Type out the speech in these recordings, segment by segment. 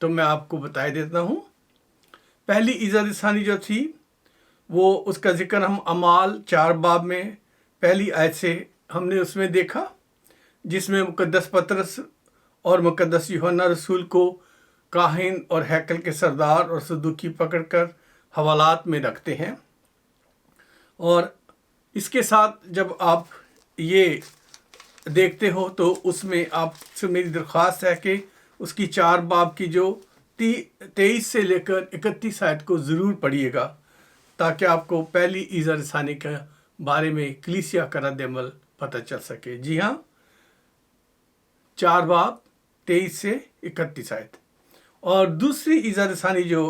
تو میں آپ کو بتائی دیتا ہوں۔ پہلی ایزا ثانی جو تھی وہ اس کا ذکر ہم اعمال 4 باب میں پہلی آیت سے ہم نے اس میں دیکھا، جس میں مقدس پطرس اور مقدس یوحنا رسول کو کاہن اور ہیکل کے سردار اور صدوقی پکڑ کر حوالات میں رکھتے ہیں۔ اور اس کے ساتھ جب آپ یہ دیکھتے ہو تو اس میں آپ سے میری درخواست ہے کہ اس کی 4 باب کی جو 23 سے لے کر 31 آیت کو ضرور پڑھیے گا، تاکہ آپ کو پہلی ایزا ثانی کے بارے میں کلیسیا کا رد عمل پتہ چل سکے۔ جی ہاں، 4 باب 23 سے 31 آیت۔ اور دوسری ایزا ثانی جو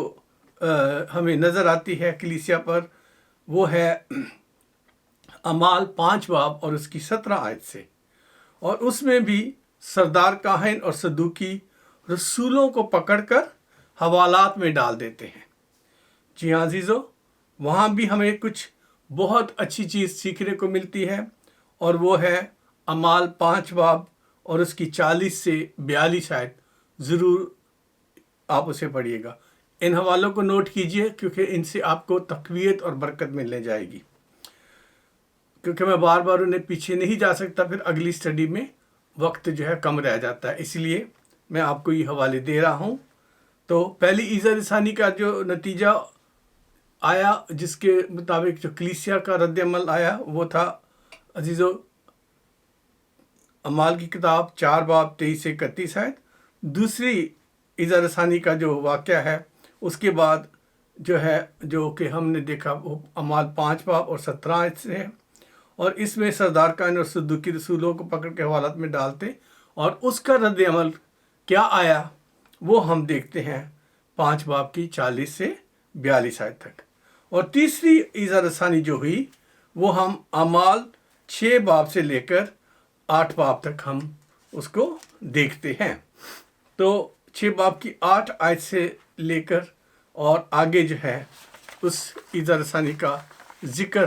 ہمیں نظر آتی ہے کلیسیا پر، وہ ہے اعمال 5 باب اور اس کی 17 آیت سے، اور اس میں بھی سردار کاہن اور صدوقی رسولوں کو پکڑ کر حوالات میں ڈال دیتے ہیں۔ جی ہاں عزیزو، وہاں بھی ہمیں کچھ بہت اچھی چیز سیکھنے کو ملتی ہے، اور وہ ہے اعمال 5 باب اور اس کی 40 سے 42 آیت۔ ضرور آپ اسے پڑھیے گا۔ ان حوالوں کو نوٹ کیجئے، کیونکہ ان سے آپ کو تقویت اور برکت ملنے جائے گی، کیونکہ میں بار بار انہیں پیچھے نہیں جا سکتا، پھر اگلی سٹڈی میں وقت جو ہے کم رہ جاتا ہے، اس لیے میں آپ کو یہ حوالے دے رہا ہوں۔ تو پہلی ایزا ثانی کا جو نتیجہ آیا، جس کے مطابق جو کلیسیا کا رد عمل آیا، وہ تھا عزیزو اعمال کی کتاب 4 باب 23 سے 31 آیت۔ دوسری ایزا ثانی کا جو واقعہ ہے اس کے بعد جو کہ ہم نے دیکھا، وہ اعمال 5 باب اور 17 آیت سے ہے، اور اس میں سردار کاہن اور صدوقی رسولوں کو پکڑ کے حوالات میں ڈالتے، اور اس کا رد عمل کیا آیا وہ ہم دیکھتے ہیں 5 باب کی 40 سے 42 آیت تک۔ اور تیسری ایزا ثانی جو ہوئی وہ ہم اعمال 6 باب سے لے کر 8 باب تک ہم اس کو دیکھتے ہیں۔ تو 6 باب کی 8 آیت سے لے کر اور آگے جو ہے اس ایزا ثانی کا ذکر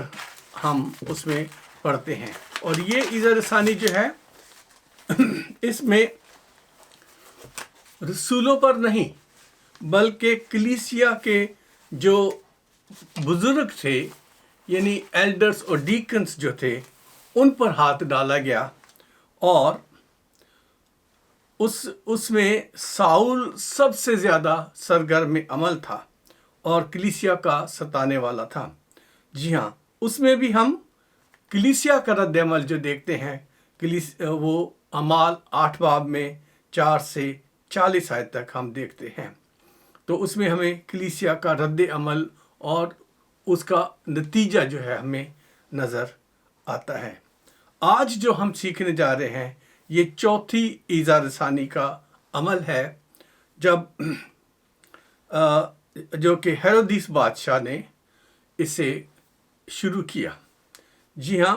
ہم اس میں پڑھتے ہیں۔ اور یہ ایزا ثانی جو ہے اس میں رسولوں پر نہیں بلکہ کلیسیا کے جو بزرگ تھے، یعنی ایلڈرز اور ڈیکنز جو تھے، ان پر ہاتھ ڈالا گیا، اور اس میں ساؤل سب سے زیادہ سرگرم عمل تھا اور کلیسیا کا ستانے والا تھا۔ جی ہاں، اس میں بھی ہم کلیسیا کا رد عمل جو دیکھتے ہیں، وہ اعمال 8 باب میں 4 سے 40 آیت تک ہم دیکھتے ہیں۔ تو اس میں ہمیں کلیسیا کا رد عمل اور اس کا نتیجہ جو ہے ہمیں نظر آتا ہے۔ آج جو ہم سیکھنے جا رہے ہیں یہ چوتھی ایزا ثانی کا عمل ہے، جب جو کہ ہیرودیس بادشاہ نے اسے شروع کیا۔ جی ہاں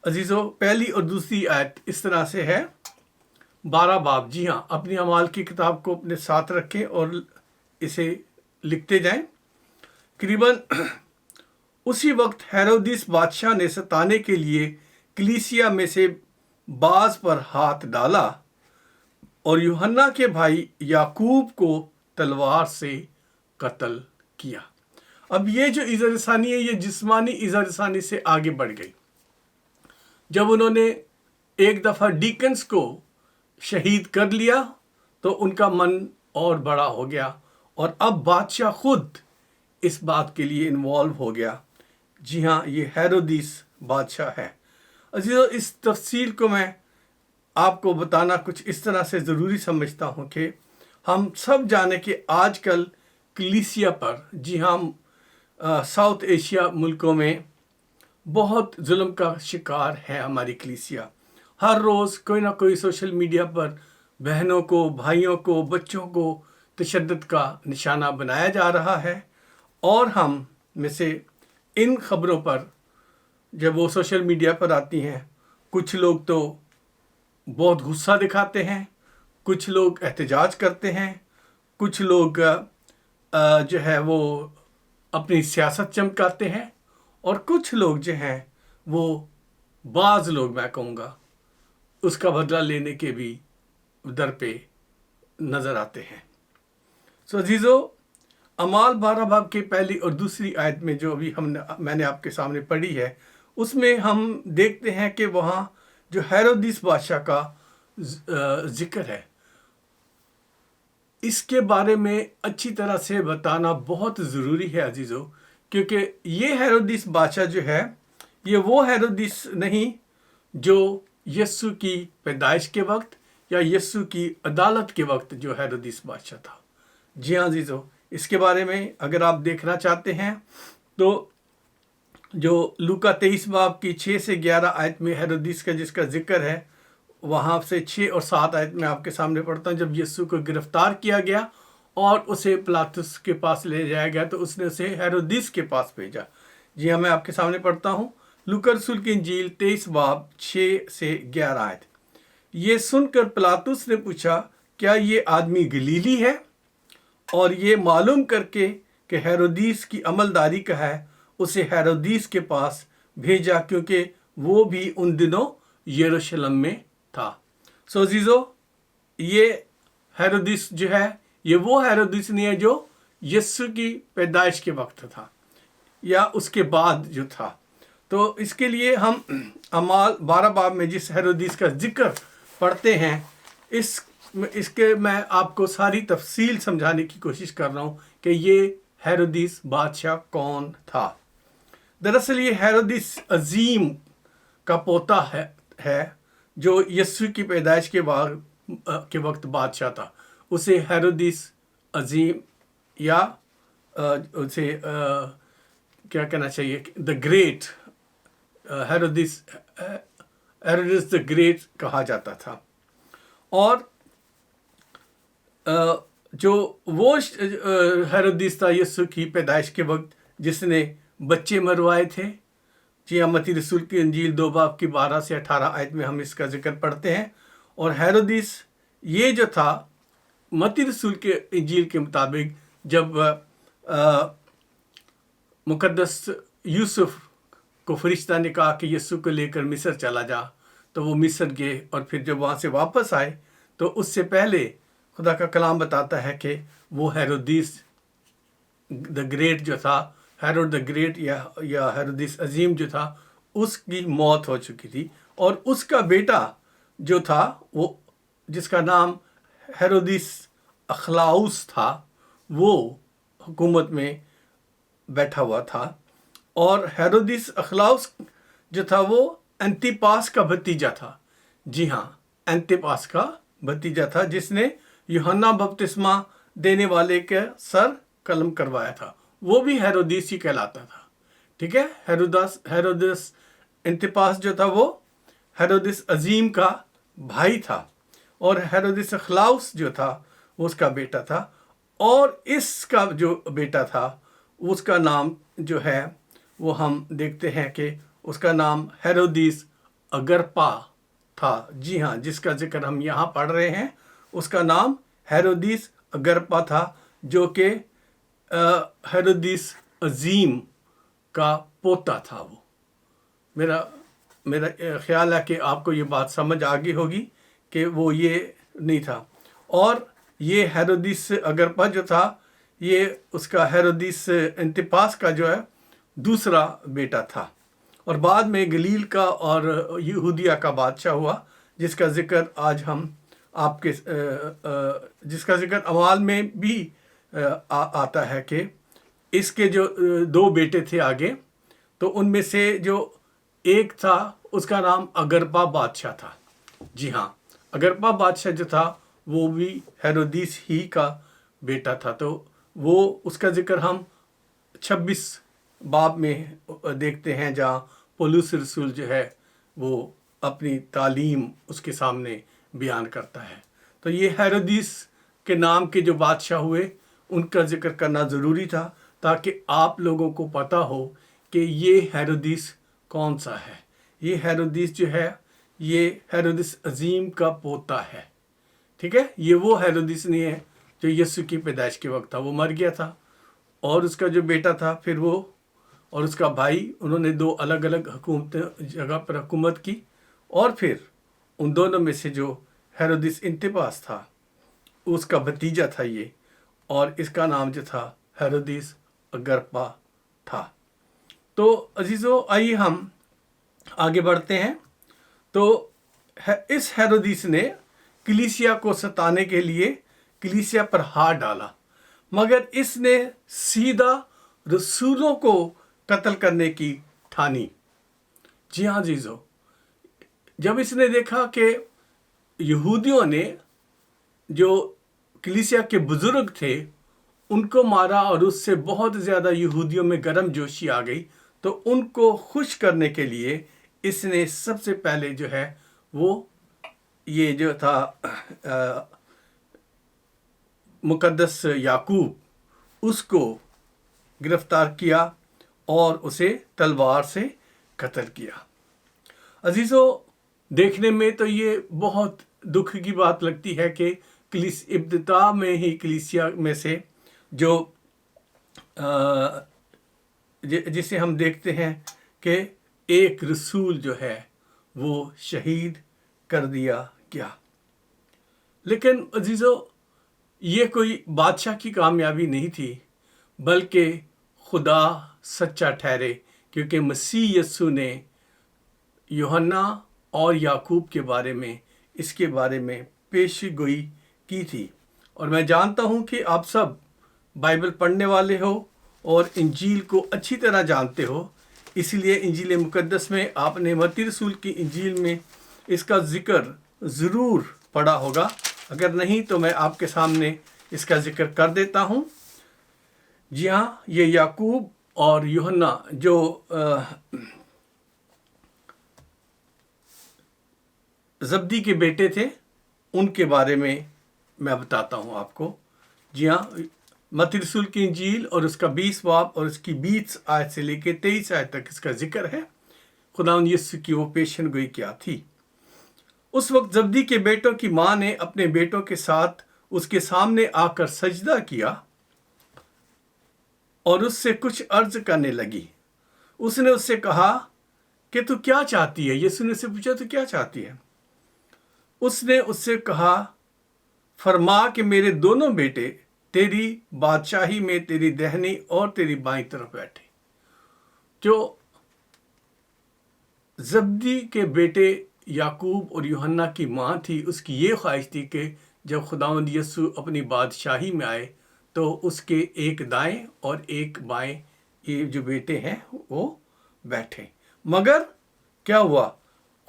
عزیزو، پہلی اور دوسری آیت اس طرح سے ہے، 12 باب۔ جی ہاں، اپنی اعمال کی کتاب کو اپنے ساتھ رکھیں اور اسے لکھتے جائیں۔ قریباً اسی وقت ہیرودیس بادشاہ نے ستانے کے لیے کلیسیا میں سے بعض پر ہاتھ ڈالا اور یوحنا کے بھائی یعقوب کو تلوار سے قتل کیا۔ اب یہ جو ایزا ثانی ہے یہ جسمانی ایزا ثانی سے آگے بڑھ گئی۔ جب انہوں نے ایک دفعہ ڈیکنز کو شہید کر لیا تو ان کا من اور بڑا ہو گیا، اور اب بادشاہ خود اس بات کے لیے انوالو ہو گیا۔ جی ہاں، یہ ہیرودیس بادشاہ ہے۔ عزیزو، اس تفصیل کو میں آپ کو بتانا کچھ اس طرح سے ضروری سمجھتا ہوں کہ ہم سب جانیں کہ آج کل کلیسیا پر، جی ہاں، ساؤتھ ایشیا ملکوں میں بہت ظلم کا شکار ہے ہماری کلیسیا۔ ہر روز کوئی نہ کوئی سوشل میڈیا پر بہنوں کو، بھائیوں کو، بچوں کو تشدد کا نشانہ بنایا جا رہا ہے، اور ہم میں سے ان خبروں پر جب وہ سوشل میڈیا پر آتی ہیں، کچھ لوگ تو بہت غصہ دکھاتے ہیں، کچھ لوگ احتجاج کرتے ہیں، کچھ لوگ جو ہے وہ اپنی سیاست چمکاتے ہیں، اور کچھ لوگ جو ہیں وہ بعض لوگ میں کہوں گا اس کا بدلہ لینے کے بھی در پہ نظر آتے ہیں۔ عزیزو، اعمال 12 باب کی پہلی اور دوسری آیت میں جو ابھی میں نے آپ کے سامنے پڑھی ہے، اس میں ہم دیکھتے ہیں کہ وہاں جو ہیرودیس بادشاہ کا ذکر ہے. اس کے بارے میں اچھی طرح سے بتانا بہت ضروری ہے عزیزو، کیونکہ یہ ہیرودیس بادشاہ جو ہے، یہ وہ ہیرودیس نہیں جو یسوع کی پیدائش کے وقت یا یسوع کی عدالت کے وقت جو ہیرودیس بادشاہ تھا. جی ہاں عزیزو، اس کے بارے میں اگر آپ دیکھنا چاہتے ہیں تو جو لوکا 23 باب کی 6 سے 11 آیت میں ہیرودیس کا جس کا ذکر ہے، وہاں سے 6 اور 7 آیت میں آپ کے سامنے پڑھتا ہوں. جب یسوع کو گرفتار کیا گیا اور اسے پلاطس کے پاس لے جایا گیا تو اس نے اسے ہیرودیس کے پاس بھیجا. جی ہاں، میں آپ کے سامنے پڑھتا ہوں لوکا رسول کی انجیل 23 باب 6 سے 11 آیت. یہ سن کر پلاطس نے پوچھا، کیا یہ آدمی گلیلی ہے؟ اور یہ معلوم کر کے کہ ہیرودیس کی عملداری کا ہے، اسے ہیرودیس کے پاس بھیجا، کیونکہ وہ بھی ان دنوں یروشلم میں تھا. عزیزو، یہ ہیرودیس جو ہے، یہ وہ ہیرودیس نہیں ہے جو یسوع کی پیدائش کے وقت تھا یا اس کے بعد جو تھا. تو اس کے لیے ہم اعمال 12 باب میں جس ہیرودیس کا ذکر پڑھتے ہیں، اس کے میں آپ کو ساری تفصیل سمجھانے کی کوشش کر رہا ہوں کہ یہ ہیرودیس بادشاہ کون تھا. دراصل یہ ہیرودیس عظیم کا پوتا ہے جو یسوع کی پیدائش کے وقت بادشاہ تھا. اسے ہیرودیس عظیم یا اسے کیا کہنا چاہیے، the great, Herodes the great کہا جاتا تھا. اور جو وہ ہیرودیس تھا یسوع کی پیدائش کے وقت جس نے بچے مروائے تھے. جی ہاں، متی رسول کی انجیل 2 باب کی 12 سے 18 آیت میں ہم اس کا ذکر پڑھتے ہیں. اور ہیرودیس یہ جو تھا، متی رسول کے انجیل کے مطابق جب مقدس یوسف کو فرشتہ نے کہا کہ یسوع کو لے کر مصر چلا جا، تو وہ مصر گئے. اور پھر جب وہاں سے واپس آئے تو اس سے پہلے خدا کا کلام بتاتا ہے کہ وہ ہیرودیس دا گریٹ جو تھا، ہیرود دا گریٹ یا ہیرودیس عظیم جو تھا، اس کی موت ہو چکی تھی. اور اس کا بیٹا جو تھا، وہ جس کا نام ہیرودیس اخلاؤس تھا، وہ حکومت میں بیٹھا ہوا تھا. اور ہیرودیس اخلاؤس جو تھا وہ انتپاس کا بھتیجا تھا. جی ہاں، انتپاس کا بھتیجا تھا جس نے یوحنا بپتسمہ دینے والے کے سر قلم کروایا تھا. وہ بھی ہیرودیس ہی کہلاتا تھا. ٹھیک ہے، ہیرودیس انتپاس جو تھا وہ ہیرودیس عظیم کا بھائی تھا، اور ہیرودیس اخلاؤس جو تھا وہ اس کا بیٹا تھا. اور اس کا جو بیٹا تھا اس کا نام جو ہے وہ ہم دیکھتے ہیں کہ اس کا نام ہیرودیس اگرپا تھا. جی ہاں، جس کا ذکر ہم یہاں پڑھ رہے ہیں اس کا نام ہیرودیس اگرپا تھا، جو کہ ہیرودیس عظیم کا پوتا تھا. وہ میرا خیال ہے کہ آپ کو یہ بات سمجھ آگئی ہوگی کہ وہ یہ نہیں تھا. اور یہ ہیرودیس اگرپا جو تھا، یہ اس کا ہیرودیس انتپاس کا جو ہے دوسرا بیٹا تھا. اور بعد میں گلیل کا اور یہودیہ کا بادشاہ ہوا، جس کا ذکر آج ہم آپ کے جس کا ذکر اعمال میں بھی آتا ہے کہ اس کے جو 2 بیٹے تھے آگے، تو ان میں سے جو ایک تھا اس کا نام اگرپا بادشاہ تھا. جی ہاں، اگرپا بادشاہ جو تھا وہ بھی ہیرودیس ہی کا بیٹا تھا. تو وہ اس کا ذکر ہم 26 باب میں دیکھتے ہیں، جہاں پولس رسول جو ہے وہ اپنی تعلیم اس کے سامنے بیان کرتا ہے. تو یہ ہیرودیس کے نام کے جو بادشاہ ہوئے ان کا ذکر کرنا ضروری تھا، تاکہ آپ لوگوں کو پتہ ہو کہ یہ ہیرودیس کون سا ہے. یہ ہیرودیس جو ہے یہ ہیرودیس عظیم کا پوتا ہے. ٹھیک ہے، یہ وہ ہیرودیس نہیں ہے جو یسوع کی پیدائش کے وقت تھا. وہ مر گیا تھا، اور اس کا جو بیٹا تھا پھر وہ اور اس کا بھائی، انہوں نے 2 الگ الگ جگہ پر حکومت کی. اور پھر ان دونوں میں سے جو ہیرودیس انتپاس تھا اس کا بھتیجا تھا یہ، اور اس کا نام جو تھا ہیرودیس اگرپا تھا۔ تو عزیزو آئیے ہم آگے بڑھتے ہیں۔ تو اس ہیرودیس نے کلیسیا کو ستانے کے لیے کلیسیا پر ہاتھ ڈالا، مگر اس نے سیدھا رسولوں کو قتل کرنے کی ٹھانی۔ جی ہاں عزیزو، جب اس نے دیکھا کہ یہودیوں نے جو کلیسیا کے بزرگ تھے ان کو مارا اور اس سے بہت زیادہ یہودیوں میں گرم جوشی آ گئی، تو ان کو خوش کرنے کے لیے اس نے سب سے پہلے جو ہے وہ یہ جو تھا مقدس یعقوب اس کو گرفتار کیا اور اسے تلوار سے قتل کیا۔ عزیزو، دیکھنے میں تو یہ بہت دکھ کی بات لگتی ہے کہ ابتدا میں ہی کلیسیا میں سے جو جسے ہم دیکھتے ہیں کہ ایک رسول جو ہے وہ شہید کر دیا گیا۔ لیکن عزیزو، یہ کوئی بادشاہ کی کامیابی نہیں تھی، بلکہ خدا سچا ٹھہرے، کیونکہ مسیح یسوع نے یوحنا اور یعقوب کے بارے میں اس کے بارے میں پیش گوئی کی تھی۔ اور میں جانتا ہوں کہ آپ سب بائبل پڑھنے والے ہو اور انجیل کو اچھی طرح جانتے ہو، اس لیے انجیل مقدس میں آپ نے متی رسول کی انجیل میں اس کا ذکر ضرور پڑھا ہوگا۔ اگر نہیں تو میں آپ کے سامنے اس کا ذکر کر دیتا ہوں۔ جی ہاں، یہ یعقوب اور یوحنا جو زبدی کے بیٹے تھے، ان کے بارے میں میں بتاتا ہوں آپ کو۔ جی ہاں، متی رسول کی انجیل اور اس کا 20 باب اور اس کی 20 آیت سے لے کے 23 آیت تک اس کا ذکر ہے۔ خداوند یسوع کی وہ پیشن گوئی کیا تھی۔ اس وقت زبدی کے بیٹوں کی ماں نے اپنے بیٹوں کے ساتھ اس کے سامنے آ کر سجدہ کیا اور اس سے کچھ عرض کرنے لگی۔ اس نے اس سے کہا کہ تو کیا چاہتی ہے؟ یسوع نے اس سے پوچھا تو کیا چاہتی ہے؟ اس نے اس سے کہا، فرما کہ میرے دونوں بیٹے تیری بادشاہی میں تیری دہنی اور تیری بائیں طرف بیٹھے۔ جو زبدی کے بیٹے یعقوب اور یوحنا کی ماں تھی، اس کی یہ خواہش تھی کہ جب خداوند یسوع اپنی بادشاہی میں آئے تو اس کے ایک دائیں اور ایک بائیں یہ جو بیٹے ہیں وہ بیٹھے۔ مگر کیا ہوا؟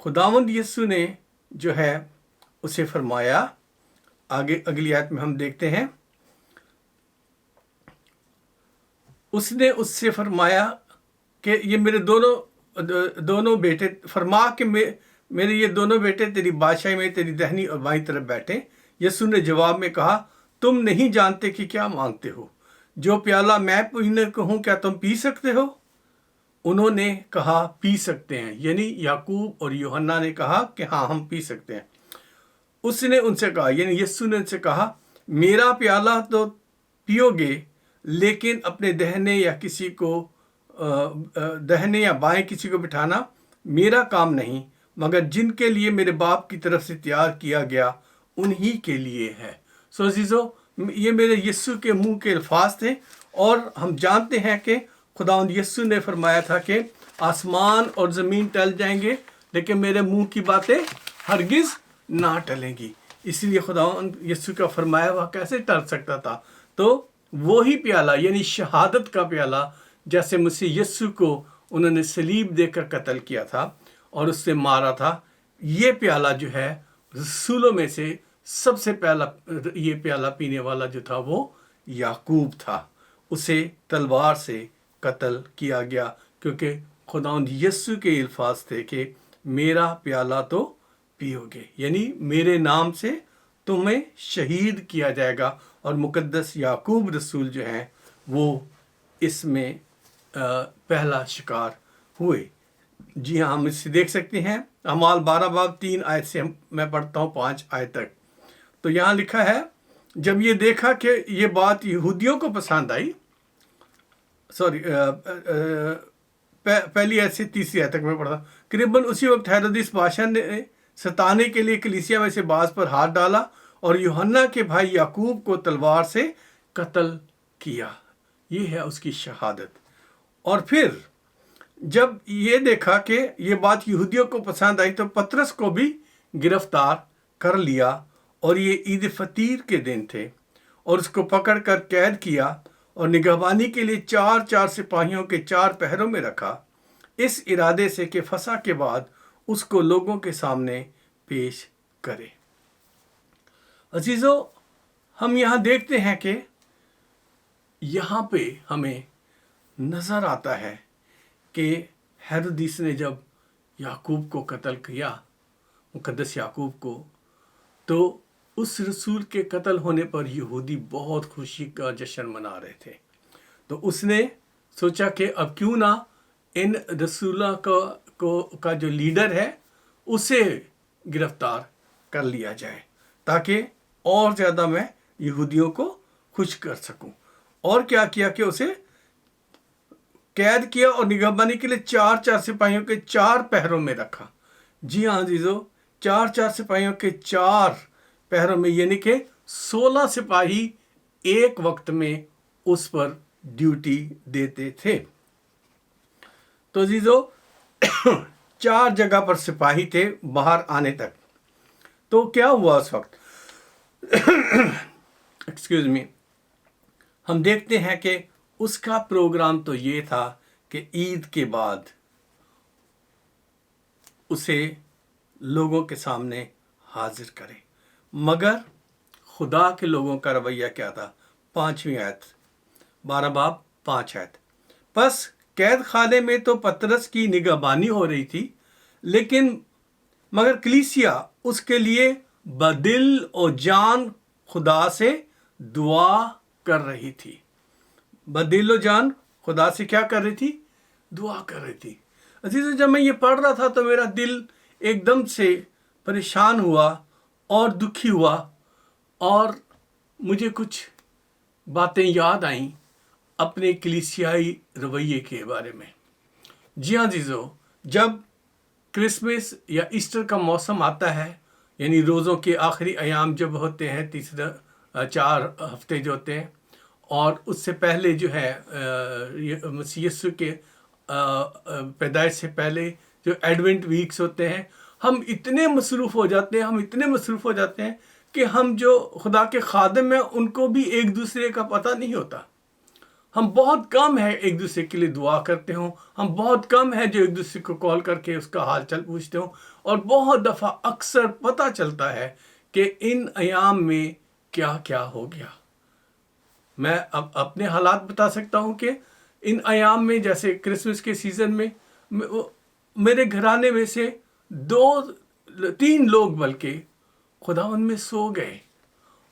خداوند یسوع نے جو ہے اسے فرمایا، آگے اگلی آیت میں ہم دیکھتے ہیں، اس نے اس سے فرمایا کہ یہ میرے دونوں بیٹے، فرما کہ میرے یہ دونوں بیٹے تیری بادشاہی میں تیری دہنی اور بائیں طرف بیٹھے۔ یسوع نے جواب میں کہا، تم نہیں جانتے کہ کیا مانگتے ہو۔ جو پیالہ میں پینے کو ہوں کیا تم پی سکتے ہو؟ انہوں نے کہا، پی سکتے ہیں، یعنی یعقوب اور یوحنا نے کہا کہ ہاں ہم پی سکتے ہیں۔ اس نے ان سے کہا، یعنی یسوع نے ان سے کہا، میرا پیالہ تو پیو گے، لیکن اپنے دہنے یا بائیں کسی کو بٹھانا میرا کام نہیں، مگر جن کے لیے میرے باپ کی طرف سے تیار کیا گیا انہی کے لیے ہے۔ سو عزیزو، یہ میرے یسوع کے منہ کے الفاظ تھے، اور ہم جانتے ہیں کہ خداوند یسوع نے فرمایا تھا کہ آسمان اور زمین ٹل جائیں گے لیکن میرے منہ کی باتیں ہرگز نہ ٹلیں گی۔ اس لیے خداوند یسوع کا فرمایا ہوا کیسے ٹل سکتا تھا؟ تو وہی پیالہ، یعنی شہادت کا پیالہ، جیسے مسیح یسوع کو انہوں نے صلیب دے کر قتل کیا تھا اور اس سے مارا تھا، یہ پیالہ جو ہے رسولوں میں سے سب سے پہلا یہ پیالہ پینے والا جو تھا وہ یعقوب تھا۔ اسے تلوار سے قتل کیا گیا، کیونکہ خداوند یسوع کے الفاظ تھے کہ میرا پیالہ تو پیو گے، یعنی میرے نام سے تمہیں شہید کیا جائے گا۔ اور مقدس یعقوب رسول جو ہیں وہ اس میں پہلا شکار ہوئے۔ جی ہاں، ہم اسے دیکھ سکتے ہیں، اعمال 12 باب 3 آیت سے میں پڑھتا ہوں 5 آیت تک۔ تو یہاں لکھا ہے، جب یہ دیکھا کہ یہ بات یہودیوں کو پسند آئی، پہلی آیت سے تیسری آیت تک میں پڑھتا ہوں۔ قریباً اسی وقت ہیرودیس بادشاہ نے ستانے کے لیے کلیسیا میں سے بعض پر ہاتھ ڈالا اور یوحنا کے بھائی یعقوب کو تلوار سے قتل کیا. یہ ہے اس کی شہادت. اور پھر جب یہ دیکھا کہ یہ بات یہودیوں کو پسند آئی تو پطرس کو بھی گرفتار کر لیا. اور یہ عید فطیر کے دن تھے اور اس کو پکڑ کر قید کیا اور نگہبانی کے لیے 4 سپاہیوں کے 4 پہروں میں رکھا، اس ارادے سے کہ فسح کے بعد اس کو لوگوں کے سامنے پیش کرے. عزیزو، ہم یہاں دیکھتے ہیں کہ یہاں پہ ہمیں نظر آتا ہے کہ ہیرودیس نے جب یعقوب کو قتل کیا، مقدس یعقوب کو، تو اس رسول کے قتل ہونے پر یہودی بہت خوشی کا جشن منا رہے تھے. تو اس نے سوچا کہ اب کیوں نہ ان رسولوں کا جو لیڈر ہے اسے گرفتار کر لیا جائے تاکہ اور زیادہ میں یہودیوں کو خوش کر سکوں. اور کیا کیا کہ اسے قید کیا اور نگہبانی کے لیے 4 سپاہیوں کے 4 پہروں میں رکھا. جی ہاں عزیزو، 4 سپاہیوں کے 4 پہروں میں، یعنی کہ 16 سپاہی ایک وقت میں اس پر ڈیوٹی دیتے تھے. تو عزیزو 4 جگہ پر سپاہی تھے باہر آنے تک. تو کیا ہوا اس وقت؟ ایکسکیوز می، ہم دیکھتے ہیں کہ اس کا پروگرام تو یہ تھا کہ عید کے بعد اسے لوگوں کے سامنے حاضر کرے. مگر خدا کے لوگوں کا رویہ کیا تھا؟ 5ویں آیت، 12 باب 5 آیت. پس قید خانے میں تو پطرس کی نگہبانی ہو رہی تھی، لیکن مگر کلیسیا اس کے لیے بدل و جان خدا سے دعا کر رہی تھی. بدل و جان خدا سے کیا کر رہی تھی؟ دعا کر رہی تھی. عزیزو، جب میں یہ پڑھ رہا تھا تو میرا دل ایک دم سے پریشان ہوا اور دکھی ہوا، اور مجھے کچھ باتیں یاد آئیں اپنے کلیسیائی رویے کے بارے میں. جی ہاں عزیزو، جب کرسمس یا ایسٹر کا موسم آتا ہے، یعنی روزوں کے آخری ایام جب ہوتے ہیں، 4 ہفتے جو ہوتے ہیں، اور اس سے پہلے جو ہے مسیح یسوع کے پیدائش سے پہلے جو ایڈونٹ ویکس ہوتے ہیں، ہم اتنے مصروف ہو جاتے ہیں کہ ہم جو خدا کے خادم ہیں ان کو بھی ایک دوسرے کا پتہ نہیں ہوتا. ہم بہت کم ہے ایک دوسرے کے لیے دعا کرتے ہوں، ہم بہت کم ہے جو ایک دوسرے کو کال کر کے اس کا حال چال پوچھتے ہوں، اور بہت دفعہ اکثر پتہ چلتا ہے کہ ان ایام میں کیا کیا ہو گیا. میں اب اپنے حالات بتا سکتا ہوں کہ ان ایام میں، جیسے کرسمس کے سیزن میں، میرے گھرانے میں سے 2-3 لوگ بلکہ خداوند میں سو گئے.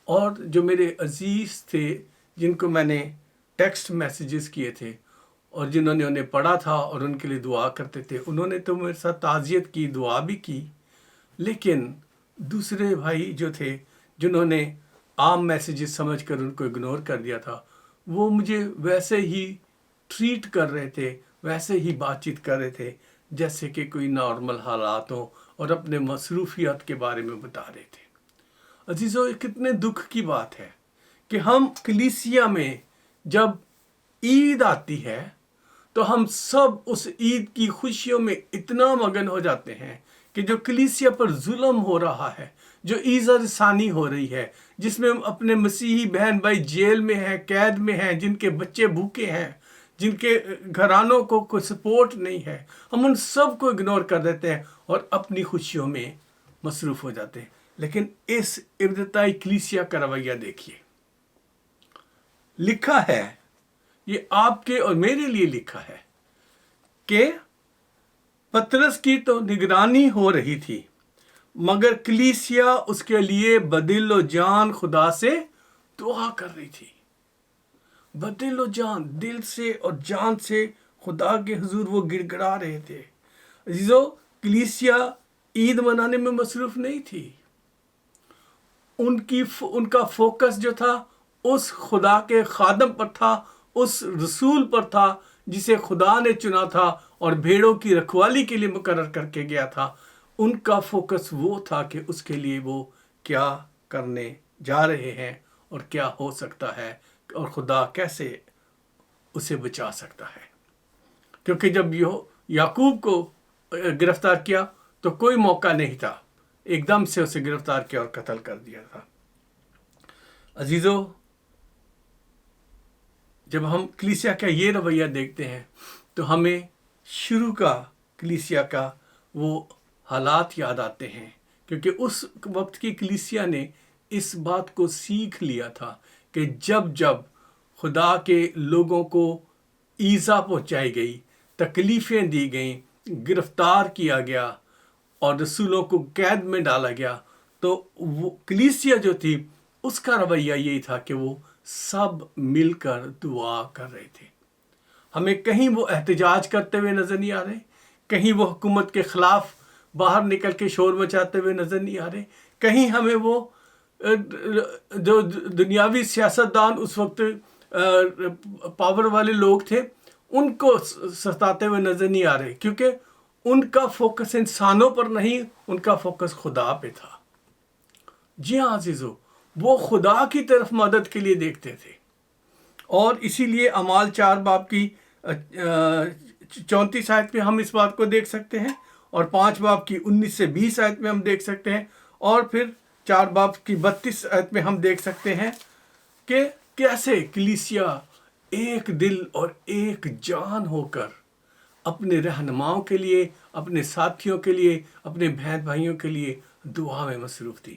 اور جو میرے عزیز تھے جن کو میں نے ٹیکسٹ میسیجز کیے تھے اور جنہوں نے انہیں پڑھا تھا اور ان کے لیے دعا کرتے تھے، انہوں نے تو میرے ساتھ تعزیت کی، دعا بھی کی. لیکن دوسرے بھائی جو تھے جنہوں نے عام میسیجز سمجھ کر ان کو اگنور کر دیا تھا، وہ مجھے ویسے ہی ٹریٹ کر رہے تھے، ویسے ہی بات چیت کر رہے تھے جیسے کہ کوئی نارمل حالات ہوں، اور اپنے مصروفیات کے بارے میں بتا رہے تھے. عزیزو، یہ کتنے دکھ کی بات ہے کہ ہم کلیسیا میں جب عید آتی ہے تو ہم سب اس عید کی خوشیوں میں اتنا مگن ہو جاتے ہیں کہ جو کلیسیا پر ظلم ہو رہا ہے، جو ایذا رسانی ہو رہی ہے، جس میں اپنے مسیحی بہن بھائی جیل میں ہیں، قید میں ہیں، جن کے بچے بھوکے ہیں، جن کے گھرانوں کو کوئی سپورٹ نہیں ہے، ہم ان سب کو اگنور کر دیتے ہیں اور اپنی خوشیوں میں مصروف ہو جاتے ہیں. لیکن اس ابتدائی کلیسیا کا رویہ دیکھیے. لکھا ہے، یہ آپ کے اور میرے لیے لکھا ہے کہ پطرس کی تو نگرانی ہو رہی تھی، مگر کلیسیا اس کے لیے بدل و جان خدا سے دعا کر رہی تھی. بدل و جان، دل سے اور جان سے خدا کے حضور وہ گڑ گڑا رہے تھے. عزیزو، کلیسیا عید منانے میں مصروف نہیں تھی. ان کا فوکس جو تھا اس خدا کے خادم پر تھا، اس رسول پر تھا جسے خدا نے چنا تھا اور بھیڑوں کی رکھوالی کے لیے مقرر کر کے گیا تھا. ان کا فوکس وہ تھا کہ اس کے لیے وہ کیا کرنے جا رہے ہیں اور کیا ہو سکتا ہے اور خدا کیسے اسے بچا سکتا ہے، کیونکہ جب یعقوب کو گرفتار کیا تو کوئی موقع نہیں تھا، ایک دم سے اسے گرفتار کیا اور قتل کر دیا تھا۔ عزیزو، جب ہم کلیسیا کا یہ رویہ دیکھتے ہیں تو ہمیں شروع کا کلیسیا کا وہ حالات یاد آتے ہیں، کیونکہ اس وقت کی کلیسیا نے اس بات کو سیکھ لیا تھا کہ جب جب خدا کے لوگوں کو ایذا پہنچائی گئی، تکلیفیں دی گئیں، گرفتار کیا گیا اور رسولوں کو قید میں ڈالا گیا، تو وہ کلیسیا جو تھی اس کا رویہ یہی تھا کہ وہ سب مل کر دعا کر رہے تھے۔ ہمیں کہیں وہ احتجاج کرتے ہوئے نظر نہیں آ رہے، کہیں وہ حکومت کے خلاف باہر نکل کے شور مچاتے ہوئے نظر نہیں آ رہے، کہیں ہمیں وہ جو دنیاوی سیاستدان اس وقت پاور والے لوگ تھے ان کو ستاتے ہوئے نظر نہیں آ رہے، کیونکہ ان کا فوکس انسانوں پر نہیں، ان کا فوکس خدا پہ تھا۔ جی ہاں عزیزو، وہ خدا کی طرف مدد کے لیے دیکھتے تھے، اور اسی لیے اعمال 4 باب کی 34 آیت میں ہم اس بات کو دیکھ سکتے ہیں، اور 5 باب کی 19 سے 20 آیت میں ہم دیکھ سکتے ہیں، اور پھر 4 باب کی 32 آیت میں ہم دیکھ سکتے ہیں کہ کیسے کلیسیا ایک دل اور ایک جان ہو کر اپنے رہنماؤں کے لیے، اپنے ساتھیوں کے لیے، اپنے بہن بھائیوں کے لیے دعا میں مصروف تھی۔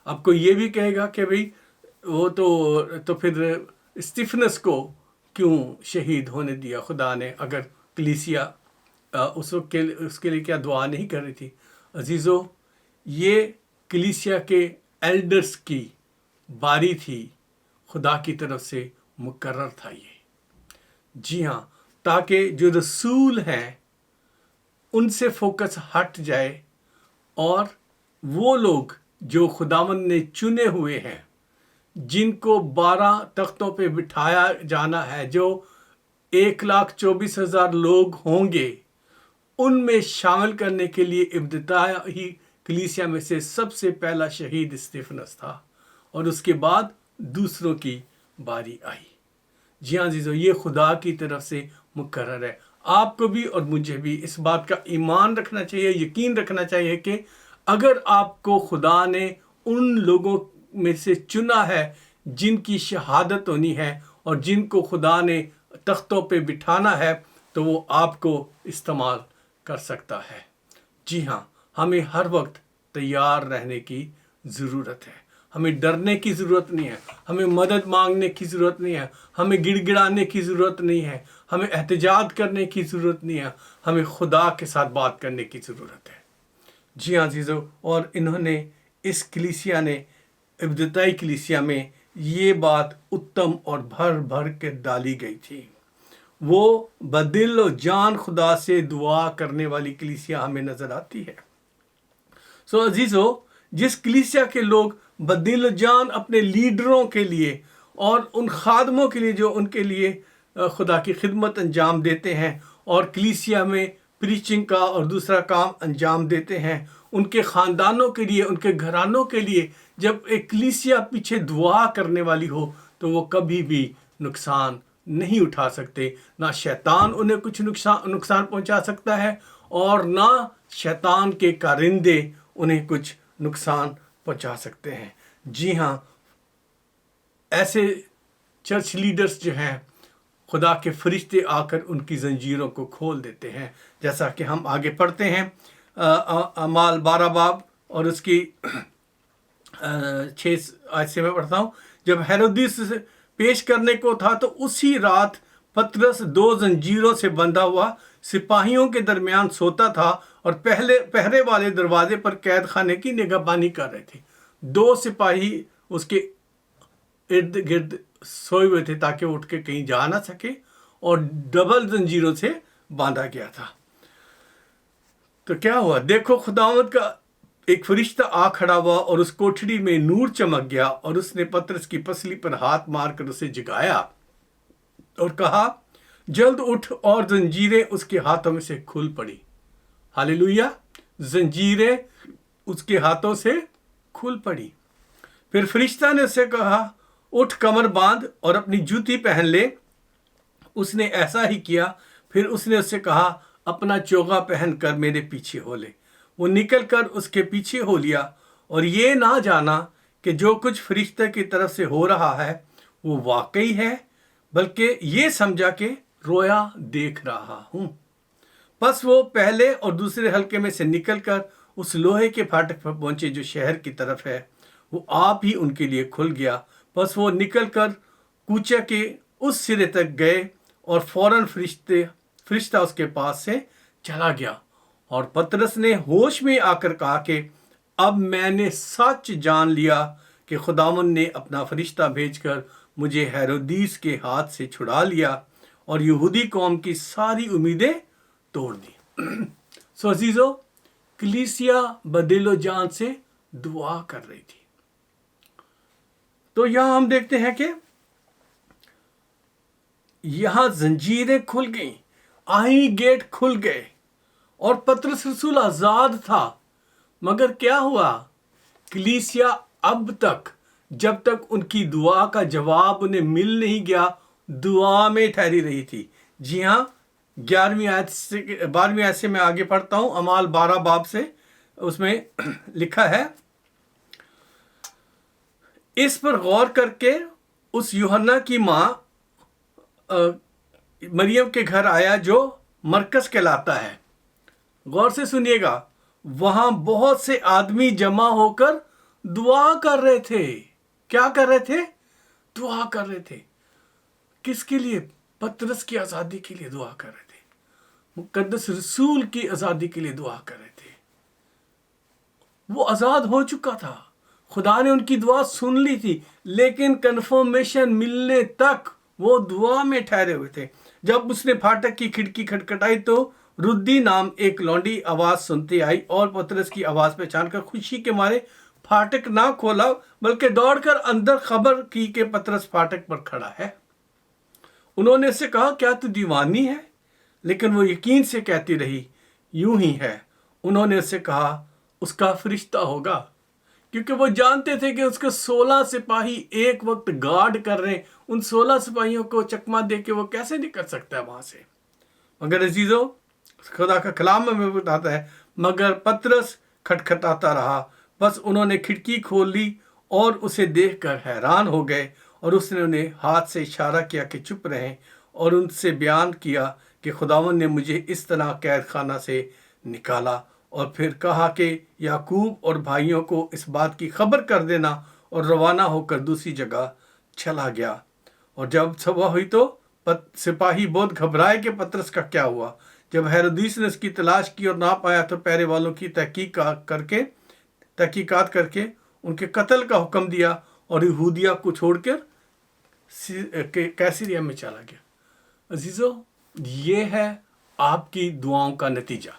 اب کوئی یہ بھی کہے گا کہ بھئی وہ تو پھر استفنس کو کیوں شہید ہونے دیا خدا نے، اگر کلیسیا اس وقت اس کے لیے کیا دعا نہیں کر رہی تھی؟ عزیزو، یہ کلیسیا کے ایلڈرز کی باری تھی، خدا کی طرف سے مقرر تھا یہ۔ جی ہاں، تاکہ جو رسول ہیں ان سے فوکس ہٹ جائے، اور وہ لوگ جو خداوند نے چنے ہوئے ہیں، جن کو 12 تختوں پہ بٹھایا جانا ہے، جو 1,24,000 لوگ ہوں گے، ان میں شامل کرنے کے لیے ابتدائی کلیسیا میں سے سب سے پہلا شہید استفنس تھا، اور اس کے بعد دوسروں کی باری آئی۔ جی ہاں عزیزو، یہ خدا کی طرف سے مقرر ہے۔ آپ کو بھی اور مجھے بھی اس بات کا ایمان رکھنا چاہیے، یقین رکھنا چاہیے کہ اگر آپ کو خدا نے ان لوگوں میں سے چنا ہے جن کی شہادت ہونی ہے اور جن کو خدا نے تختوں پہ بٹھانا ہے، تو وہ آپ کو استعمال کر سکتا ہے۔ جی ہاں، ہمیں ہر وقت تیار رہنے کی ضرورت ہے، ہمیں ڈرنے کی ضرورت نہیں ہے، ہمیں مدد مانگنے کی ضرورت نہیں ہے، ہمیں گڑ گڑانے کی ضرورت نہیں ہے، ہمیں احتجاج کرنے کی ضرورت نہیں ہے، ہمیں خدا کے ساتھ بات کرنے کی ضرورت ہے۔ جی ہاں عزیزو، اور انہوں نے اس کلیسیا نے ابتدائی کلیسیا میں یہ بات اتم اور بھر بھر کے ڈالی گئی تھی۔ وہ بدل و جان خدا سے دعا کرنے والی کلیسیا ہمیں نظر آتی ہے۔ سو عزیزو، جس کلیسیا کے لوگ بدل و جان اپنے لیڈروں کے لیے اور ان خادموں کے لیے جو ان کے لیے خدا کی خدمت انجام دیتے ہیں، اور کلیسیا میں پریچنگ کا اور دوسرا کام انجام دیتے ہیں، ان کے خاندانوں کے لیے، ان کے گھرانوں کے لیے، جب ایک کلیسیا پیچھے دعا کرنے والی ہو تو وہ کبھی بھی نقصان نہیں اٹھا سکتے۔ نہ شیطان انہیں کچھ نقصان پہنچا سکتا ہے، اور نہ شیطان کے کارندے انہیں کچھ نقصان پہنچا سکتے ہیں۔ جی ہاں، ایسے چرچ لیڈرز جو ہیں، خدا کے فرشتے آ کر ان کی زنجیروں کو کھول دیتے ہیں، جیسا کہ ہم آگے پڑھتے ہیں اعمال 12 باب اور اس کی 6 آیت سے میں پڑھتا ہوں۔ جب ہیرودیس پیش کرنے کو تھا تو اسی رات پطرس 2 زنجیروں سے بندھا ہوا سپاہیوں کے درمیان سوتا تھا، اور پہرے والے دروازے پر قید خانے کی نگہبانی کر رہے تھے۔ 2 سپاہی اس کے ارد گرد سوئے ہوئے تھے تاکہ وہ اٹھ کے کہیں جا نہ سکے، اور ڈبل زنجیروں سے باندھا گیا تھا۔ تو کیا ہوا؟ دیکھو، خداوند کا ایک فرشتہ آ کھڑا ہوا، اور اس کوٹھڑی میں نور چمک گیا، اور اس نے پطرس کی پسلی پر ہاتھ مار کر اسے جگایا اور کہا، جلد اٹھ، اور زنجیریں اس کے ہاتھوں میں سے کھل پڑی۔ ہاللیلویا! زنجیریں اس کے ہاتھوں سے کھل پڑی۔ پھر فرشتہ نے اسے کہا، اٹھ کمر باندھ اور اپنی جوتی پہن لے۔ اس نے ایسا ہی کیا۔ پھر اس نے اس سے کہا اپنا چوغا پہن کر میرے پیچھے ہو لے۔ وہ نکل کر اس کے پیچھے ہو لیا اور یہ نہ جانا کہ جو کچھ فرشتے کی طرف سے ہو رہا ہے وہ واقعی ہے، بلکہ یہ سمجھا کہ رویا دیکھ رہا ہوں۔ پس وہ پہلے اور دوسرے حلقے میں سے نکل کر اس لوہے کے پھاٹک پر پہنچے جو شہر کی طرف ہے، وہ آپ ہی ان کے لیے کھل گیا۔ پس وہ نکل کر کوچے کے اس سرے تک گئے اور فوراً فرشتہ اس کے پاس سے چلا گیا۔ اور پترس نے ہوش میں آ کر کہا کہ اب میں نے سچ جان لیا کہ خداوند نے اپنا فرشتہ بھیج کر مجھے ہیرودیس کے ہاتھ سے چھڑا لیا اور یہودی قوم کی ساری امیدیں توڑ دی۔ سو عزیزو، کلیسیا بدل و جان سے دعا کر رہی تھی۔ تو یہاں ہم دیکھتے ہیں کہ یہاں زنجیریں کھل گئیں، آئیں گیٹ کھل گئے اور پترس رسول آزاد تھا۔ مگر کیا ہوا؟ کلیسیا اب تک، جب تک ان کی دعا کا جواب انہیں مل نہیں گیا، دعا میں ٹھہری رہی تھی۔ جی ہاں، 12ویں آیت سے میں آگے پڑھتا ہوں، اعمال 12 باب سے۔ اس میں لکھا ہے، اس پر غور کر کے اس یوحنا کی ماں مریم کے گھر آیا جو مرکز کہلاتا ہے۔ غور سے سنیے گا، وہاں بہت سے آدمی جمع ہو کر دعا کر رہے تھے۔ کیا کر رہے تھے؟ دعا کر رہے تھے۔ کس کے لیے؟ پترس کی آزادی کے لیے دعا کر رہے تھے، مقدس رسول کی آزادی کے لیے دعا کر رہے تھے۔ وہ آزاد ہو چکا تھا، خدا نے ان کی دعا سن لی تھی، لیکن کنفرمیشن ملنے تک وہ دعا میں ٹھہرے ہوئے تھے۔ جب اس نے پھاٹک کی کھڑکی کھٹکھٹائی تو ردی نام ایک لونڈی آواز سنتی آئی اور پترس کی آواز پہچان کر خوشی کے مارے پھاٹک نہ کھولا بلکہ دوڑ کر اندر خبر کی کہ پترس پھاٹک پر کھڑا ہے۔ انہوں نے اس سے کہا کیا تو دیوانی ہے؟ لیکن وہ یقین سے کہتی رہی یوں ہی ہے۔ انہوں نے اس سے کہا اس کا فرشتہ ہوگا، کیونکہ وہ جانتے تھے کہ اس کے 16 سپاہی ایک وقت گارڈ کر رہے ہیں۔ ان 16 سپاہیوں کو چکمہ دے کے وہ کیسے نکل سکتا ہے وہاں سے؟ مگر عزیزو، خدا کا کلام ہمیں بتاتا ہے مگر پترس کھٹکھٹاتا رہا۔ بس انہوں نے کھڑکی کھول لی اور اسے دیکھ کر حیران ہو گئے، اور اس نے انہیں ہاتھ سے اشارہ کیا کہ چپ رہیں، اور ان سے بیان کیا کہ خداوند نے مجھے اس طرح قید خانہ سے نکالا، اور پھر کہا کہ یعقوب اور بھائیوں کو اس بات کی خبر کر دینا، اور روانہ ہو کر دوسری جگہ چلا گیا۔ اور جب صبح ہوئی تو سپاہی بہت گھبرائے کہ پترس کا کیا ہوا۔ جب ہیرودیس نے اس کی تلاش کی اور نہ پایا تو پہرے والوں کی تحقیقات کر کے ان کے قتل کا حکم دیا اور یہودیہ کو چھوڑ کر کیسریا میں چلا گیا۔ عزیزو، یہ ہے آپ کی دعاؤں کا نتیجہ۔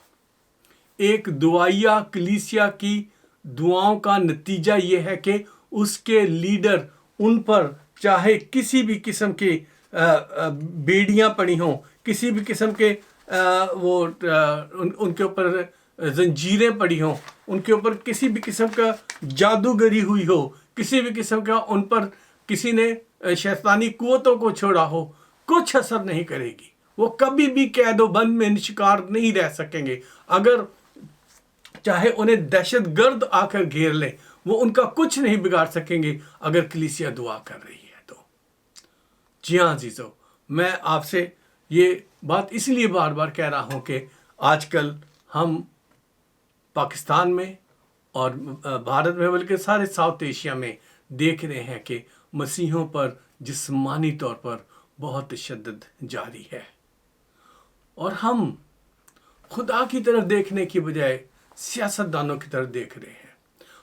ایک دعائیہ کلیسیا کی دعاؤں کا نتیجہ یہ ہے کہ اس کے لیڈر ان پر چاہے کسی بھی قسم کے بیڑیاں پڑی ہوں، کسی بھی قسم کے ان کے اوپر زنجیریں پڑی ہوں، ان کے اوپر کسی بھی قسم کا جادوگری ہوئی ہو، کسی بھی قسم کا ان پر کسی نے شیطانی قوتوں کو چھوڑا ہو، کچھ اثر نہیں کرے گی۔ وہ کبھی بھی قید و بند میں شکار نہیں رہ سکیں گے۔ اگر چاہے انہیں دہشت گرد آ کر گھیر لیں، وہ ان کا کچھ نہیں بگاڑ سکیں گے اگر کلیسیا دعا کر رہی ہے تو۔ جی ہاں عزیزو، میں آپ سے یہ بات اس لیے بار بار کہہ رہا ہوں کہ آج کل ہم پاکستان میں اور بھارت میں بلکہ سارے ساؤتھ ایشیا میں دیکھ رہے ہیں کہ مسیحیوں پر جسمانی طور پر بہت تشدد جاری ہے، اور ہم خدا کی طرف دیکھنے کی بجائے سیاست دانوں کی طرف دیکھ رہے ہیں۔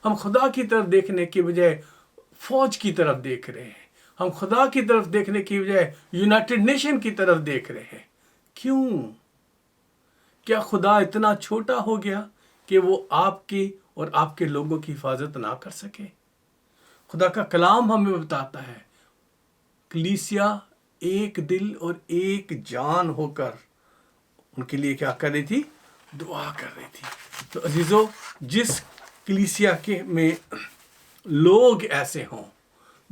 ہم خدا کی طرف دیکھنے کی بجائے فوج کی طرف دیکھ رہے ہیں۔ ہم خدا کی طرف دیکھنے کی بجائے یونائٹڈ نیشن کی طرف دیکھ رہے ہیں۔ کیوں؟ کیا خدا اتنا چھوٹا ہو گیا کہ وہ آپ کی اور آپ کے لوگوں کی حفاظت نہ کر سکے؟ خدا کا کلام ہمیں بتاتا ہے کلیسیا ایک دل اور ایک جان ہو کر ان کے لیے کیا کر رہی تھی؟ دعا کر رہی تھی۔ تو عزیزو، جس کلیسیا کے میں لوگ ایسے ہوں،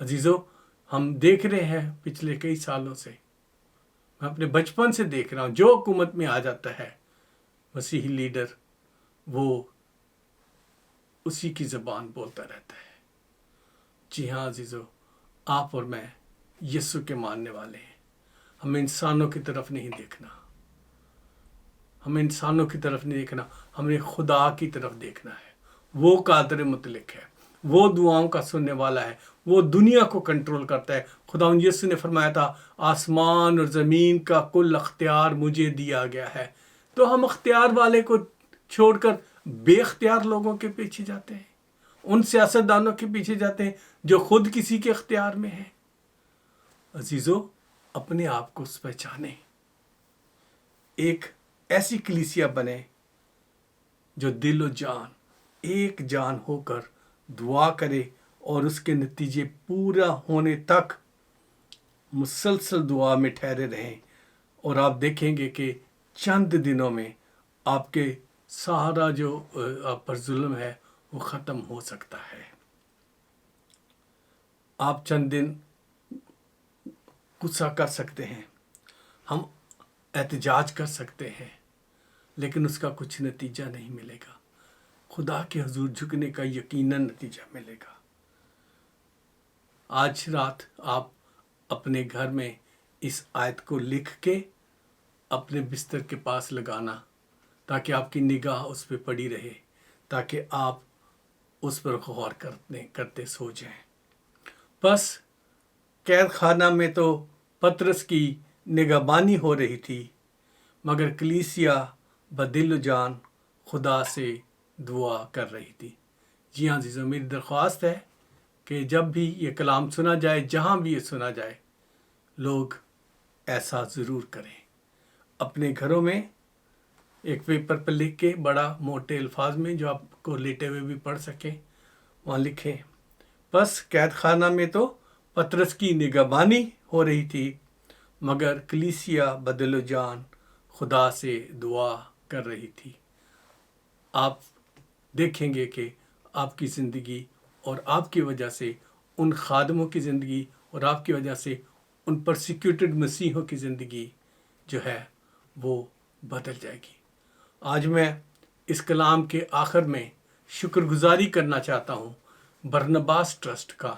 عزیزو، ہم دیکھ رہے ہیں پچھلے کئی سالوں سے، میں اپنے بچپن سے دیکھ رہا ہوں، جو حکومت میں آ جاتا ہے مسیحی لیڈر، وہ اسی کی زبان بولتا رہتا ہے۔ جی ہاں عزیزو، آپ اور میں یسوع کے ماننے والے ہیں۔ ہمیں انسانوں کی طرف نہیں دیکھنا، ہمیں انسانوں کی طرف نہیں دیکھنا، ہمیں خدا کی طرف دیکھنا ہے۔ وہ قادر مطلق ہے، وہ دعاؤں کا سننے والا ہے، وہ دنیا کو کنٹرول کرتا ہے۔ خدا یسوع نے فرمایا تھا، آسمان اور زمین کا کل اختیار مجھے دیا گیا ہے۔ تو ہم اختیار والے کو چھوڑ کر بے اختیار لوگوں کے پیچھے جاتے ہیں، ان سیاستدانوں کے پیچھے جاتے ہیں جو خود کسی کے اختیار میں ہیں۔ عزیزو، اپنے آپ کو پہچانے، ایک ایسی کلیسیا بنے جو دل و جان ایک جان ہو کر دعا کرے اور اس کے نتیجے پورا ہونے تک مسلسل دعا میں ٹھہرے رہیں، اور آپ دیکھیں گے کہ چند دنوں میں آپ کے سارا جو آپ پر ظلم ہے وہ ختم ہو سکتا ہے۔ آپ چند دن غصہ کر سکتے ہیں، ہم احتجاج کر سکتے ہیں، لیکن اس کا کچھ نتیجہ نہیں ملے گا۔ خدا کے حضور جھکنے کا یقیناً نتیجہ ملے گا۔ آج رات آپ اپنے گھر میں اس آیت کو لکھ کے اپنے بستر کے پاس لگانا، تاکہ آپ کی نگاہ اس پہ پڑی رہے، تاکہ آپ اس پر غور کرتے سو جائیں۔ بس قید خانہ میں تو پطرس کی نگہبانی ہو رہی تھی، مگر کلیسیا بدل و جان خدا سے دعا کر رہی تھی۔ جی ہاں عزیزو، میری درخواست ہے کہ جب بھی یہ کلام سنا جائے، جہاں بھی یہ سنا جائے، لوگ ایسا ضرور کریں۔ اپنے گھروں میں ایک پیپر پر لکھ کے بڑا موٹے الفاظ میں، جو آپ کو لیٹے ہوئے بھی پڑھ سکیں، وہاں لکھیں، بس قید خانہ میں تو پطرس کی نگہبانی ہو رہی تھی، مگر کلیسیا بدل و جان خدا سے دعا کر رہی تھی۔ آپ دیکھیں گے کہ آپ کی زندگی اور آپ کی وجہ سے ان خادموں کی زندگی اور آپ کی وجہ سے ان پرسیکیوٹڈ مسیحوں کی زندگی جو ہے وہ بدل جائے گی۔ آج میں اس کلام کے آخر میں شکر گزاری کرنا چاہتا ہوں برنباس ٹرسٹ کا،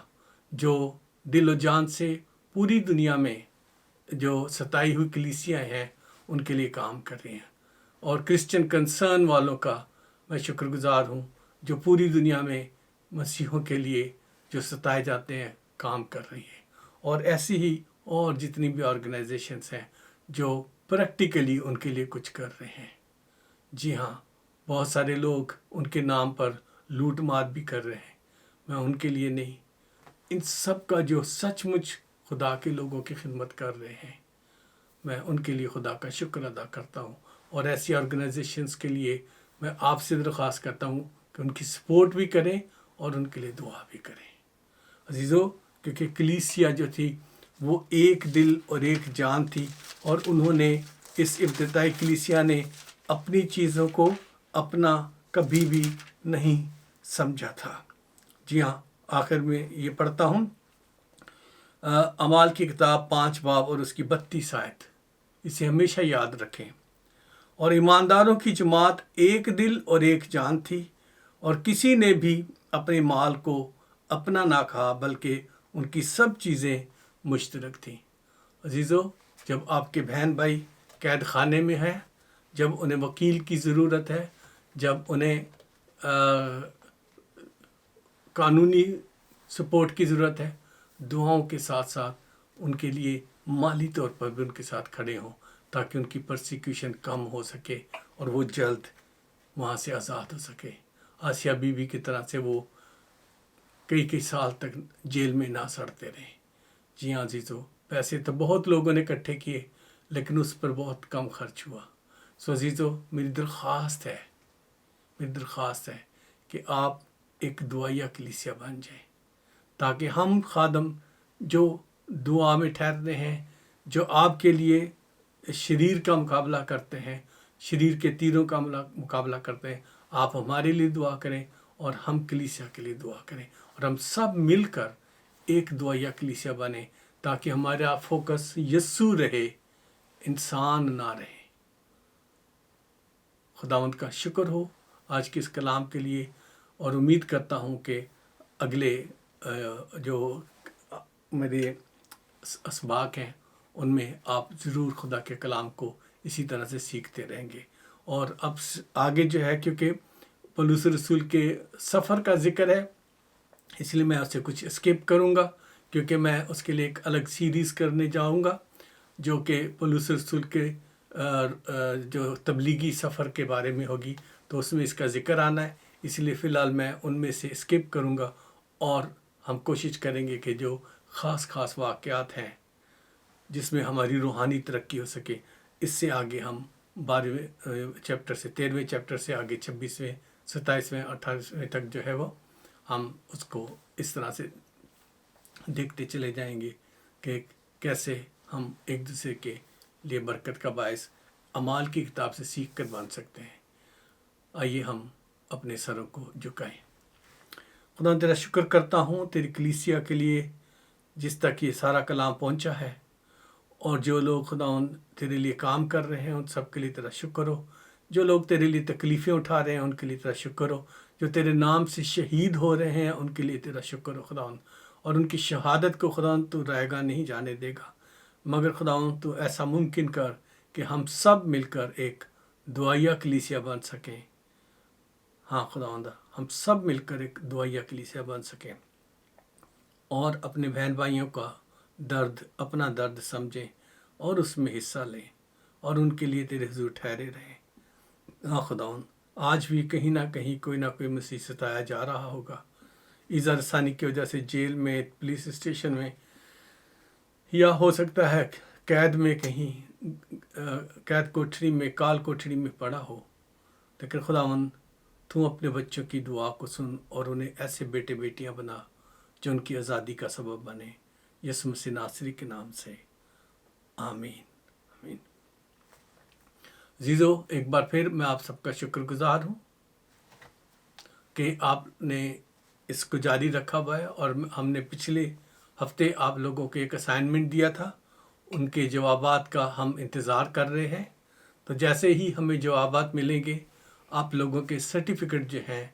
جو دل و جان سے پوری دنیا میں جو ستائی ہوئی کلیسیاں ہیں ان کے لیے کام کر رہی ہیں، اور کرسچن کنسرن والوں کا میں شکر گزار ہوں جو پوری دنیا میں مسیحوں کے لیے جو ستائے جاتے ہیں کام کر رہی ہیں، اور ایسی ہی اور جتنی بھی آرگنائزیشنز ہیں جو پریکٹیکلی ان کے لیے کچھ کر رہے ہیں۔ جی ہاں، بہت سارے لوگ ان کے نام پر لوٹ مار بھی کر رہے ہیں، میں ان کے لیے نہیں، ان سب کا جو سچ مچ خدا کے لوگوں کی خدمت کر رہے ہیں، میں ان کے لیے خدا کا شکر ادا کرتا ہوں، اور ایسی آرگنائزیشنز کے لیے میں آپ سے درخواست کرتا ہوں کہ ان کی سپورٹ بھی کریں اور ان کے لیے دعا بھی کریں۔ عزیزو، کیونکہ کلیسیا جو تھی وہ ایک دل اور ایک جان تھی، اور انہوں نے اس ابتدائی کلیسیا نے اپنی چیزوں کو اپنا کبھی بھی نہیں سمجھا تھا۔ جی ہاں، آخر میں یہ پڑھتا ہوں، اعمال کی کتاب 5 باب اور اس کی 32 آیت، اسے ہمیشہ یاد رکھیں۔ اور ایمانداروں کی جماعت ایک دل اور ایک جان تھی، اور کسی نے بھی اپنے مال کو اپنا نہ کہا، بلکہ ان کی سب چیزیں مشترک تھیں۔ عزیزو، جب آپ کے بہن بھائی قید خانے میں ہیں، جب انہیں وکیل کی ضرورت ہے، جب انہیں قانونی سپورٹ کی ضرورت ہے، دعاؤں کے ساتھ ساتھ ان کے لیے مالی طور پر بھی ان کے ساتھ کھڑے ہوں، تاکہ ان کی پرسیکیوشن کم ہو سکے اور وہ جلد وہاں سے آزاد ہو سکے۔ آسیہ بی بی کی طرح سے وہ کئی سال تک جیل میں نہ سڑتے رہیں۔ جی ہاں عزیزو، پیسے تو بہت لوگوں نے اکٹھے کیے، لیکن اس پر بہت کم خرچ ہوا۔ سو عزیزو، میری درخواست ہے کہ آپ ایک دعائیا کلیسیا بن جائیں، تاکہ ہم خادم جو دعا میں ٹھہرتے ہیں، جو آپ کے لیے شریر کا مقابلہ کرتے ہیں، شریر کے تیروں کا مقابلہ کرتے ہیں، آپ ہمارے لیے دعا کریں اور ہم کلیسیا کے لیے دعا کریں، اور ہم سب مل کر ایک دعائیہ کلیسیا بنے تاکہ ہمارا فوکس یسوع رہے، انسان نہ رہے۔ خداوند کا شکر ہو آج کے اس کلام کے لیے، اور امید کرتا ہوں کہ اگلے جو میرے اسباق ہیں ان میں آپ ضرور خدا کے کلام کو اسی طرح سے سیکھتے رہیں گے۔ اور اب آگے جو ہے، کیونکہ پولس رسول کے سفر کا ذکر ہے، اس لیے میں اسے کچھ اسکپ کروں گا، کیونکہ میں اس کے لیے ایک الگ سیریز کرنے جاؤں گا جو کہ پولس رسول کے جو تبلیغی سفر کے بارے میں ہوگی، تو اس میں اس کا ذکر آنا ہے، اس لیے فی الحال میں ان میں سے اسکپ کروں گا، اور ہم کوشش کریں گے کہ جو خاص واقعات ہیں جس میں ہماری روحانی ترقی ہو سکے، اس سے آگے ہم 12ویں چیپٹر سے 13ویں چیپٹر سے آگے 26ویں 27ویں 28ویں تک جو ہے وہ ہم اس کو اس طرح سے دیکھتے چلے جائیں گے کہ کیسے ہم ایک دوسرے کے لیے برکت کا باعث اعمال کی کتاب سے سیکھ کر بن سکتے ہیں۔ آئیے ہم اپنے سروں کو جھکائیں۔ خدا تیرا شکر کرتا ہوں تیری کلیسیا کے لیے جس تک یہ سارا کلام پہنچا ہے، اور جو لوگ خدا تیرے لیے کام کر رہے ہیں ان سب کے لیے تیرا شکر ہو، جو لوگ تیرے لیے تکلیفیں اٹھا رہے ہیں ان کے لیے تیرا شکر ہو، جو تیرے نام سے شہید ہو رہے ہیں ان کے لیے تیرا شکر ہو خدا، اور ان کی شہادت کو خدا تو رائے گا نہیں جانے دے گا، مگر خدا تو ایسا ممکن کر کہ ہم سب مل کر ایک دعائیہ کلیسیا بن سکیں۔ ہاں خدا ہم سب مل کر ایک دعائیہ کلیسیا بن سکیں اور اپنے بہن بھائیوں کا درد اپنا درد سمجھیں اور اس میں حصہ لیں اور ان کے لیے تیرے حضور ٹھہرے رہیں۔ ہاں خدا آج بھی کہیں نہ کہیں کوئی نہ کوئی مسیح ستایا جا رہا ہوگا، ایذا رسانی کی وجہ سے جیل میں، پولیس اسٹیشن میں، یا ہو سکتا ہے قید میں، کہیں قید کوٹھری میں، کال کوٹھری میں پڑا ہو، لیکن خداوند تو اپنے بچوں کی دعا کو سن اور انہیں ایسے بیٹے بیٹیاں بنا جو ان کی آزادی کا سبب بنے، یسوع مسیح ناصری کے نام سے، آمین آمین۔ عزیزو، ایک بار پھر میں آپ سب کا شکر گزار ہوں کہ آپ نے اس کو جاری رکھا ہوا ہے، اور ہم نے پچھلے ہفتے آپ لوگوں کو ایک اسائنمنٹ دیا تھا، ان کے جوابات کا ہم انتظار کر رہے ہیں۔ تو جیسے ہی ہمیں جوابات ملیں گے، آپ لوگوں کے سرٹیفکیٹ جو ہیں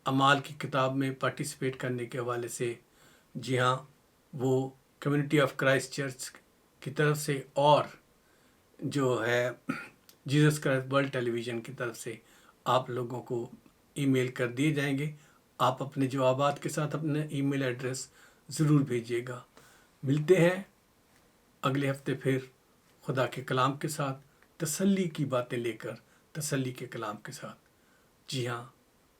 اعمال کی کتاب میں پارٹیسپیٹ کرنے کے حوالے سے، جی ہاں، وہ کمیونٹی آف کرائسٹ چرچ کی طرف سے اور جو ہے جیزس کرائسٹ ورلڈ ٹیلی ویژن کی طرف سے آپ لوگوں کو ای میل کر دیے جائیں گے۔ آپ اپنے جوابات کے ساتھ اپنا ای میل ایڈریس ضرور بھیجیے گا۔ ملتے ہیں اگلے ہفتے پھر خدا کے کلام کے ساتھ، تسلی کی باتیں لے کر، تسلی کے کلام کے ساتھ۔ جی ہاں،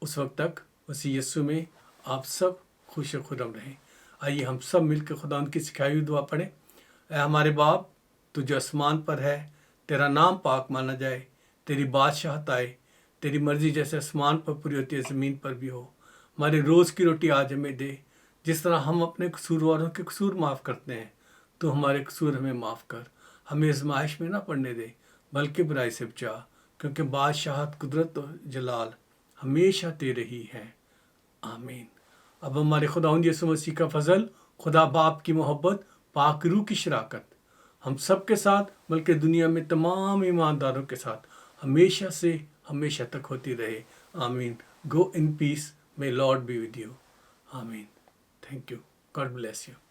اس وقت تک مسیح یسوع میں آپ سب خوش و خرم رہیں۔ آئیے ہم سب مل کے خدا ان کی سکھائی ہوئی دعا پڑھیں۔ اے ہمارے باپ، تو جو آسمان پر ہے، تیرا نام پاک مانا جائے، تیری بادشاہت آئے، تیری مرضی جیسے آسمان پر پوری ہوتی ہے زمین پر بھی ہو۔ ہمارے روز کی روٹی آج ہمیں دے، جس طرح ہم اپنے قصورواروں کے قصور معاف کرتے ہیں، تو ہمارے قصور ہمیں معاف کر، ہمیں آزمائش میں نہ پڑنے دے بلکہ برائی سے بچا، کیونکہ بادشاہت، قدرت اور جلال ہمیشہ تیرے ہی ہیں، آمین۔ اب ہمارے خداوند یسوع مسیح کا فضل، خدا باپ کی محبت، پاک روح کی شراکت ہم سب کے ساتھ، بلکہ دنیا میں تمام ایمانداروں کے ساتھ ہمیشہ سے ہمیشہ تک ہوتی رہے، آمین۔ گو ان پیس، may Lord be with you، آمین۔ Thank you, God bless you.